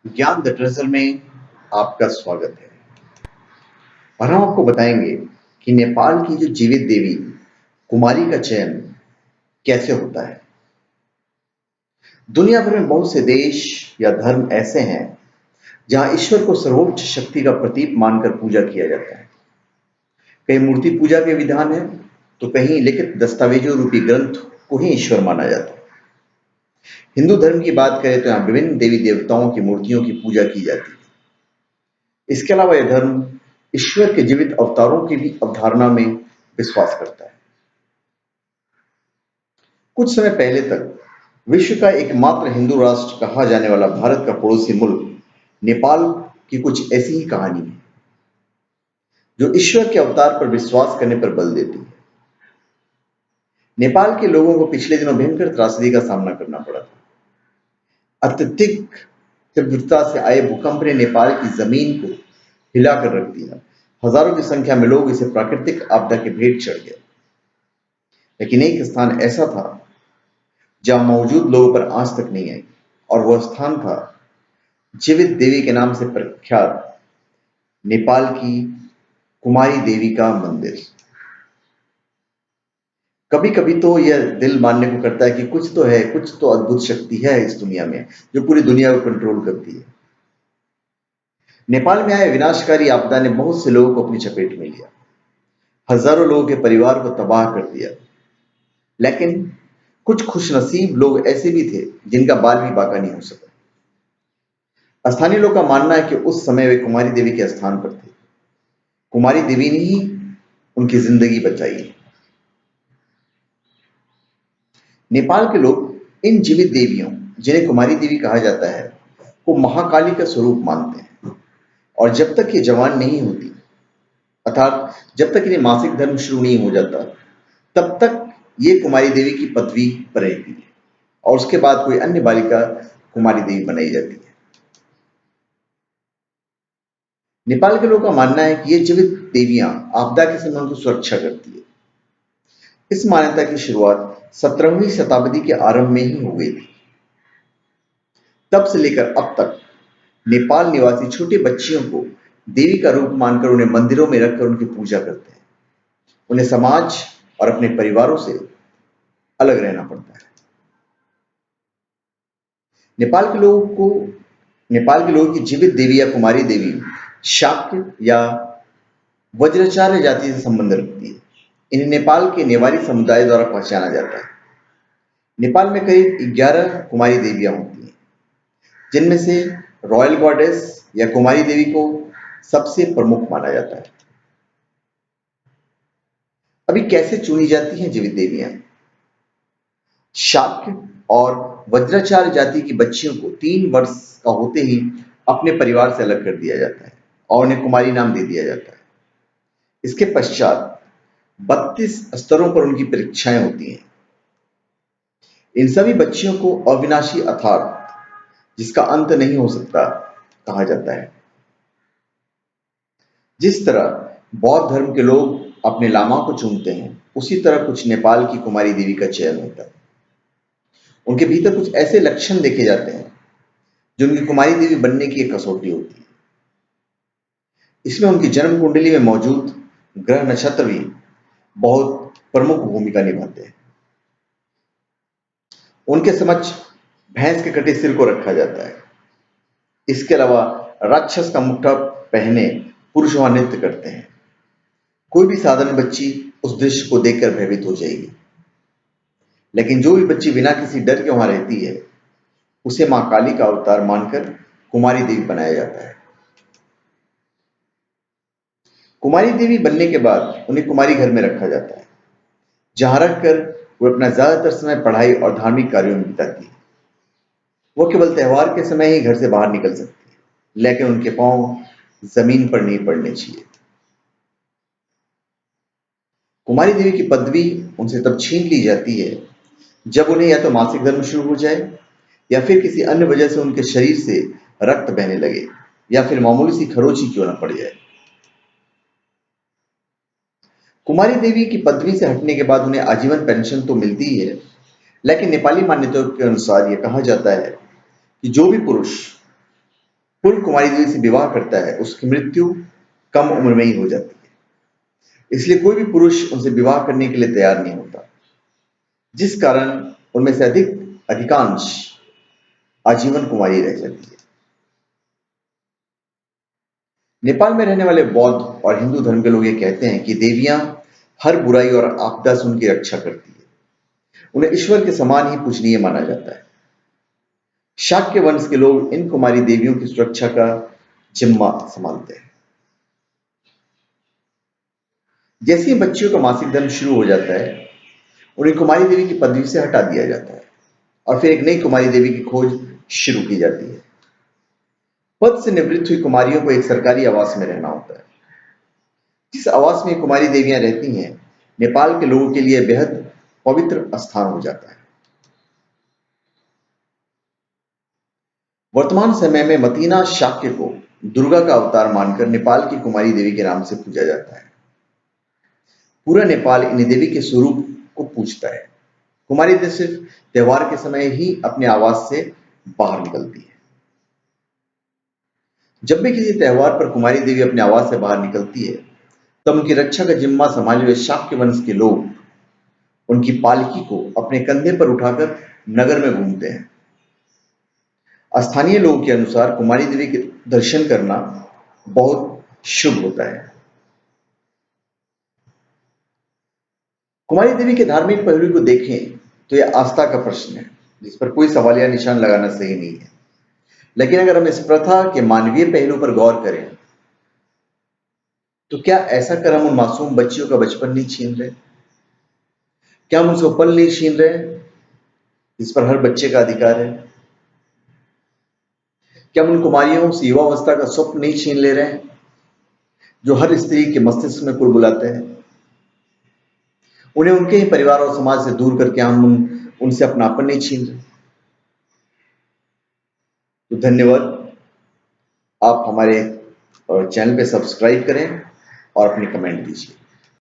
ज्ञान the treasure में आपका स्वागत है और हम आपको बताएंगे कि नेपाल की जो जीवित देवी कुमारी का चयन कैसे होता है। दुनिया भर में बहुत से देश या धर्म ऐसे हैं जहां ईश्वर को सर्वोच्च शक्ति का प्रतीक मानकर पूजा किया जाता है। कहीं मूर्ति पूजा के विधान है तो कहीं लिखित दस्तावेजों रूपी ग्रंथ को ही ईश्वर माना जाता है। हिंदू धर्म की बात करें तो यहाँ विभिन्न देवी देवताओं की मूर्तियों की पूजा की जाती है। इसके अलावा यह धर्म ईश्वर के जीवित अवतारों की भी अवधारणा में विश्वास करता है। कुछ समय पहले तक विश्व का एकमात्र हिंदू राष्ट्र कहा जाने वाला भारत का पड़ोसी मुल्क नेपाल की कुछ ऐसी ही कहानी है जो ईश्वर के अवतार पर विश्वास करने पर बल देती है। नेपाल के लोगों को पिछले दिनों भयंकर त्रासदी का सामना करना पड़ा था। अत्यधिक तीव्रता से आए भूकंप ने नेपाल की जमीन को हिलाकर रख दिया। हजारों की संख्या में लोग इसे प्राकृतिक आपदा के भेंट चढ़ गए। लेकिन एक स्थान ऐसा था जहां मौजूद लोगों पर आज तक नहीं आई और वह स्थान था जीवित देवी के नाम से प्रख्यात नेपाल की कुमारी देवी का मंदिर। कभी कभी तो यह दिल मानने को करता है कि कुछ तो है, कुछ तो अद्भुत शक्ति है इस दुनिया में जो पूरी दुनिया को कंट्रोल करती है। नेपाल में आए विनाशकारी आपदा ने बहुत से लोगों को अपनी चपेट में लिया, हजारों लोगों के परिवार को तबाह कर दिया। लेकिन कुछ खुशनसीब लोग ऐसे भी थे जिनका बाल भी बाका नहीं हो सका। स्थानीय लोगों का मानना है कि उस समय वे कुमारी देवी के स्थान पर थे। कुमारी देवी ने ही उनकी जिंदगी बचाई। नेपाल के लोग इन जीवित देवियों, जिन्हें कुमारी देवी कहा जाता है, को महाकाली का स्वरूप मानते हैं और जब तक ये जवान नहीं होती, अर्थात जब तक इन्हें मासिक धर्म शुरू नहीं हो जाता, तब तक ये कुमारी देवी की पदवी पर रहती है और उसके बाद कोई अन्य बालिका कुमारी देवी बनाई जाती है। नेपाल के लोगों का मानना है कि ये जीवित देवियां आपदा के समय उनकी सुरक्षा करती है। इस मान्यता की शुरुआत 17वीं शताब्दी के आरंभ में ही हो गई थी। तब से लेकर अब तक नेपाल निवासी छोटी बच्चियों को देवी का रूप मानकर उन्हें मंदिरों में रखकर उनकी पूजा करते हैं। उन्हें समाज और अपने परिवारों से अलग रहना पड़ता है। नेपाल के लोगों की जीवित देवी या कुमारी देवी शाक्य या वज्राचार्य जाति से संबंध रखती है। इन्हें नेपाल के नेवारी समुदाय द्वारा पहचाना जाता है। नेपाल में करीब 11 कुमारी देवियां होती हैं, जिनमें से रॉयल गॉडेस या कुमारी देवी को सबसे प्रमुख माना जाता है। अभी कैसे चुनी जाती हैं जीवित देवियां? शाक्य और वज्राचार्य जाति की बच्चियों को 3 वर्ष का होते ही अपने परिवार से अलग कर दिया जाता है और उन्हें कुमारी नाम दे दिया जाता है। इसके पश्चात 32 स्तरों पर उनकी परीक्षाएं होती हैं। इन सभी बच्चियों को अविनाशी अर्थात जिसका अंत नहीं हो सकता कहा जाता है। जिस तरह बौद्ध धर्म के लोग अपने लामा को चुनते हैं, उसी तरह कुछ नेपाल की कुमारी देवी का चयन होता है। उनके भीतर कुछ ऐसे लक्षण देखे जाते हैं जो उनकी कुमारी देवी बनने की एक कसौटी होती है। इसमें उनकी जन्म कुंडली में मौजूद ग्रह नक्षत्र भी बहुत प्रमुख भूमिका निभाते हैं। उनके समक्ष भैंस के कटे सिर को रखा जाता है। इसके अलावा राक्षस का मुखटा पहने पुरुष वहां नृत्य करते हैं। कोई भी साधारण बच्ची उस दृश्य को देखकर भयभीत हो जाएगी, लेकिन जो भी बच्ची बिना किसी डर के वहां रहती है, उसे मां काली का अवतार मानकर कुमारी देवी बनाया जाता है। कुमारी देवी बनने के बाद उन्हें कुमारी घर में रखा जाता है, जहां रखकर वो अपना ज्यादातर समय पढ़ाई और धार्मिक कार्यों में बिताती है। वो केवल त्योहार के समय ही घर से बाहर निकल सकती है, लेकिन उनके पांव जमीन पर नहीं पड़ने चाहिए। कुमारी देवी की पदवी उनसे तब छीन ली जाती है जब उन्हें या तो मासिक धर्म शुरू हो जाए या फिर किसी अन्य वजह से उनके शरीर से रक्त बहने लगे या फिर मामूली सी खरोंच क्यों न पड़ जाए। कुमारी देवी की पदवी से हटने के बाद उन्हें आजीवन पेंशन तो मिलती ही है, लेकिन नेपाली मान्यताओं के अनुसार यह कहा जाता है कि जो भी पुरुष पुरुष कुमारी देवी से विवाह करता है उसकी मृत्यु कम उम्र में ही हो जाती है, इसलिए कोई भी पुरुष उनसे विवाह करने के लिए तैयार नहीं होता, जिस कारण उनमें से अधिकांश आजीवन कुमारी रह जाती है। नेपाल में रहने वाले बौद्ध और हिंदू धर्म के लोग ये कहते हैं कि देवियां हर बुराई और आपदा से उनकी रक्षा करती है, उन्हें ईश्वर के समान ही पूजनीय माना जाता है। शाक्य वंश के लोग इन कुमारी देवियों की सुरक्षा का जिम्मा संभालते हैं। जैसे ही बच्चियों का मासिक धर्म शुरू हो जाता है, उन्हें कुमारी देवी की पदवी से हटा दिया जाता है और फिर एक नई कुमारी देवी की खोज शुरू की जाती है। पद से निवृत्त हुई कुमारियों को एक सरकारी आवास में रहना होता है। जिस आवास में कुमारी देवियां रहती हैं, नेपाल के लोगों के लिए बेहद पवित्र स्थान हो जाता है। वर्तमान समय में मतीना शाक्य को दुर्गा का अवतार मानकर नेपाल की कुमारी देवी के नाम से पूजा जाता है। पूरा नेपाल इन देवी के स्वरूप को पूजता है। कुमारी देवी सिर्फ त्योहार के समय ही अपने आवास से बाहर निकलती है। जब भी किसी त्योहार पर कुमारी देवी अपने आवास से बाहर निकलती है, तब उनकी रक्षा का जिम्मा संभाले हुए शाक्य वंश के लोग उनकी पालकी को अपने कंधे पर उठाकर नगर में घूमते हैं। स्थानीय लोगों के अनुसार कुमारी देवी के दर्शन करना बहुत शुभ होता है। कुमारी देवी के धार्मिक पहलू को देखें तो यह आस्था का प्रश्न है, जिस पर कोई सवालिया निशान लगाना सही नहीं है। लेकिन अगर हम इस प्रथा के मानवीय पहलू पर गौर करें, तो क्या ऐसा कर हम उन मासूम बच्चियों का बचपन नहीं छीन रहे? क्या हम उनसे पल नहीं छीन रहे जिस पर हर बच्चे का अधिकार है? क्या हम उन कुमारियों से युवावस्था का स्वप्न नहीं छीन ले रहे हैं जो हर स्त्री के मस्तिष्क में कुलबुलाते हैं? उन्हें उनके ही परिवार और समाज से दूर करके हम उनसे अपनापन नहीं छीन रहे। तो धन्यवाद। आप हमारे चैनल पे सब्सक्राइब करें और अपनी कमेंट दीजिए।